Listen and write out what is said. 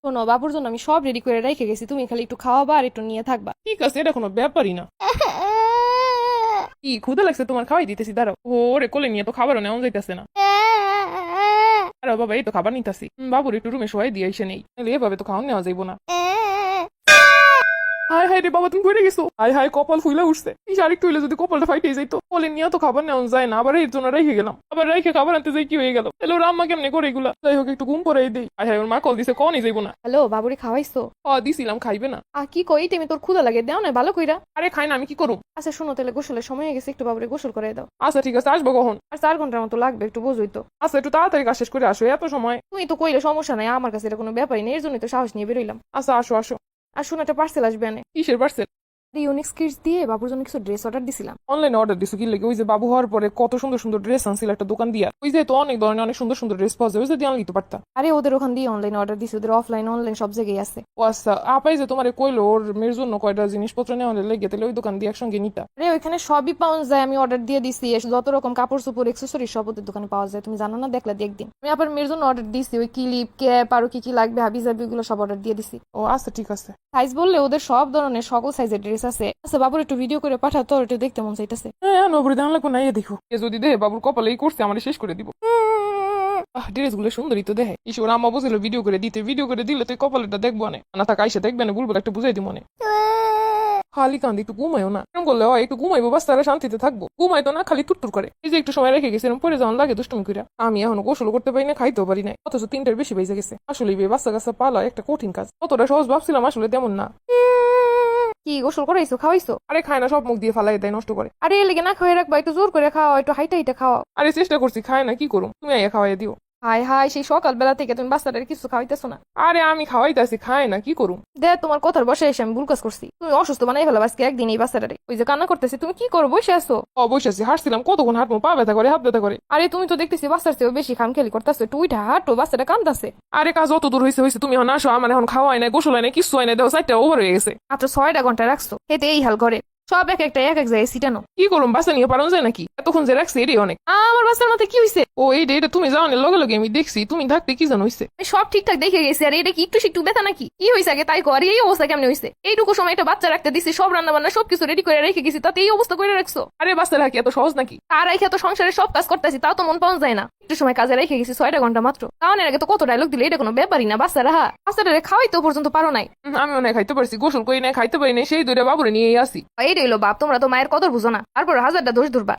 শোনো, বাবুর জন্য আমি সব রেডি করে রেখে গেছি, তুমি খালি একটু খাওয়াবা আর একটু নিয়ে থাকবা। ঠিক আছে, এটা কোনো ব্যাপারই না। কি ক্ষুদা লাগছে তোমার? খাওয়াই দিতেছি, দাঁড়াও। ওরে কোলে নিয়ে তো খাবারও নেওয়া যাইতেছে না। আরে বাবা, এই তো খাবার নিতেছি। বাবুর একটু রুমে শোয়াই দিয়ে এসে নেই, নাহলে এভাবে তো খাওয়া নেওয়া যাইবো না। হাই হাই রে বাবা, তুমি পড়ে গেছো। হাই হাই, কপাল ফুইলা উঠছে। এই আরেকটু হইলে যদি কপালটা ফাইটে যাইতো। কোলে নিয়ে তো খাবার নেওয়া যায় না, আবার এর জন্য রেখে গেলাম। আবার রেখে খাবার আনতে যাই কি হয়ে গেল। এলো রাম্মা কেমনে করে এগুলা। যাই হোক, একটু ঘুম পড়াই দেই। হাই হাই, ওর মা কল দিছে, কনই যাইবো না। হ্যালো, বাবুরে খাওয়াইছো? দিছিলাম, খাইবে না। কি কই তুমি, তোর ক্ষুধা লাগে, দাও না ভালো কইরা। আরে খাই না, আমি কি করুম? আচ্ছা শোনো, তাহলে গোসলের সময় হয়ে গেছে, একটু বাবুরে গোসল করে দাও। আচ্ছা ঠিক আছে, আসবো কখন? আর 4 ঘন্টার মতো লাগবে, একটু বোঝই তো। আচ্ছা, একটু তাড়াতাড়ি কাজ শেষ করে আসো, এত সময়। তুমি তো কইলে সমস্যা নাই, আমার কাছে এটা কোনো ব্যাপারই নেই, এর জন্যই তো সাহস নিয়ে বেরোইলাম। আচ্ছা, আসো আসো। আর শোনো, একটা পার্সেল আসবে আনে। কিসের পার্সেল? ইউনিক্স কিডস দিয়ে বাবুর জন্য কিছু ড্রেস অর্ডার দিছিলাম। অনলাইনে অর্ডার দিছো কি লেগে? ওই যে বাবু হওয়ার পরে কত সুন্দর সুন্দর ড্রেস আনছিল একটা দোকান দিয়া। ওই যে তো অনেক ধরনের অনেক সুন্দর সুন্দর ড্রেস পাওয়া যায়, ওই যে দিয়ে আনলি তো পারতা। আরে ওদের ওখান দিয়ে অনলাইনে অর্ডার দিছি, ওদের অফলাইন অনলাইন সব জায়গায় আছে। ও আচ্ছা, আপাই যে তোমার কইলো ওর মেয়ের জন্য কয়টা জিনিসপত্র নেওয়া লেগে, তাহলে ওই দোকান দিয়ে একসঙ্গে নিতা। আরে ওইখানে সবই পাওয়া যায়, আমি অর্ডার দিয়ে দিছি, যত রকম কাপড় চোপড় এক্সেসরি সব ওদের দোকানে পাওয়া যায়, তুমি জানো না? দেখলা দিয়ে একদিন আমি আবার মেয়ের জন্য অর্ডার দিছি, ওই ক্লিপ ক্যাপ আরো কি কি লাগবে হাবি জাবি গুলো সব অর্ডার দিয়ে দিছি। ও আচ্ছা ঠিক আছে। সাইজ বললে ওদের সব ধরনের সকল সাইজের ড্রেস আছে। আচ্ছা বাবুর একটু ভিডিও করে পাঠাও তো, একটু দেখতে মন চাইতেছে। হ্যাঁ, নবরে দাম লাগবো না, দেখো এ যদি দেহে বাবুর কপালে এই করছে, আমার শেষ করে দিব। ড্রেস গুলো সুন্দরই তো দেহে। ঈশ্বর, আম্মা বুঝলো ভিডিও করে দিতে, ভিডিও করে দিলে তুই কপালটা দেখবো না থাকা আইসা দেখবে না, বলবো একটা বুঝাই দিব মনে। খালি কান্দি, একটু ঘুমাইও না। এরকম করলে হয়, একটু ঘুমাইবো বাস, তারা শান্তিতে থাকবো। ঘুমাই তো না, খালি তুরতুর করে। এই যে একটু সময় রেখে গেছে, এরকম পরে যাওয়ান লাগে দুষ্টুমি করে। আমি এখনো গোসল করতে পারি না, খাইতেও পারি না, অথচ 3টার বেশি বেজে গেছে। আসলে বাচ্চা কাচ্চা পালা একটা কঠিন কাজ, অতটা সহজ ভাবছিলাম, আসলে তেমন না। কি গোসল করাইছো, খাওয়াইছো? আরে খায় না, সব মুখ দিয়ে ফালাই দেয়, নষ্ট করে। আরে এলিগে না খাওয়াই রাখবা, একটু জোর করে খাওয়া, একটু হাইটা হাইটা খাওয়া। আরে চেষ্টা করছি, খায় না, কি করুম? তুমি আইয়া খাওয়াই দিও। হাই হাই, সেই সকালবেলা থেকে তুমি বাচ্চাটার কিছু খাওয়াইতেছো না। আরে আমি খাওয়াইতেছি, খায় না, কি করুম? তোমার কথার বসে এসে আমি ভুল কাজ করছি, তুমি অসুস্থ বানাই ফেলা আজকে একদিন এই বাচ্চাটারে। ওই যে কান্না করতেছি, তুমি কি করো, বসে আসো? অবশ্যই আছি, হাঁটছিলাম, কতক্ষণ হাঁটবো, পা ব্যথা করে, হাত ব্যথা করে। আরে তুমি তো দেখতেছি বাচ্চার চেয়েও বেশি খামখেয়ালি করতেছো, একটু উইঠা হাঁটো, বাচ্চাটা কান্দাছে। আরে কাজ অত দূর হয়েছে, তুমি এখন আসো, আমার এখন খাওয়াই নাই, গোসল হয় নাই, কিছু হয় নাই, দেখো 4টা ওভার হয়ে গেছে। মাত্র 6টা ঘন্টা রাখছো, এতে এই হাল করে। সব এক একটা এক এক জায়গায় সিটানো। কি করুম, বাসা নিয়ে পালন যায় নাকি? এতক্ষণ যে রাখছি এটাই অনেক। আমার বাচ্চার মাথায় কি হয়েছে? ও এটা তুমি যাওয়ানের লগে লগে আমি দেখছি, তুমি থাকতে কি জানো হইছে? আমি সব ঠিকঠাক দেখে গেছি, আর এটা কি একটু একটু ব্যথা নাকি? কি হয়েছে আগে তাই কর, এই অবস্থা কেমনে হয়েছে? এইটুকু সময় একটা বাচ্চা রাখতে দিছি, সব রান্না বান্না সবকিছু রেডি করে রেখে গেছি, তাতে এই অবস্থা করে রাখছো। আরে বাচ্চা রাখি এত সহজ নাকি? আর রেখে তো সংসারে সব কাজ করতেছি, তাও তো মন পাওয়া যায় না। একটু সময় কাজে রেখে গেছি, 6টা ঘন্টা মাত্র। খাওয়ানোর আগে তো কত ডায়লগ দিলে, এটা কোনো ব্যাপারই না। বাচ্চারা খাওয়াই তো পর্যন্ত পারো নাই। আমি অনেক খাইতে পারছি, গোসল করি নাই, খাইতে পারি নাই, সেই দূরে বাবুরে নিয়েই আসি। এই রইলো বাপ, তোমরা তো মায়ের কদর বুঝো না, তারপর হাজারটা দোষ ধরবা।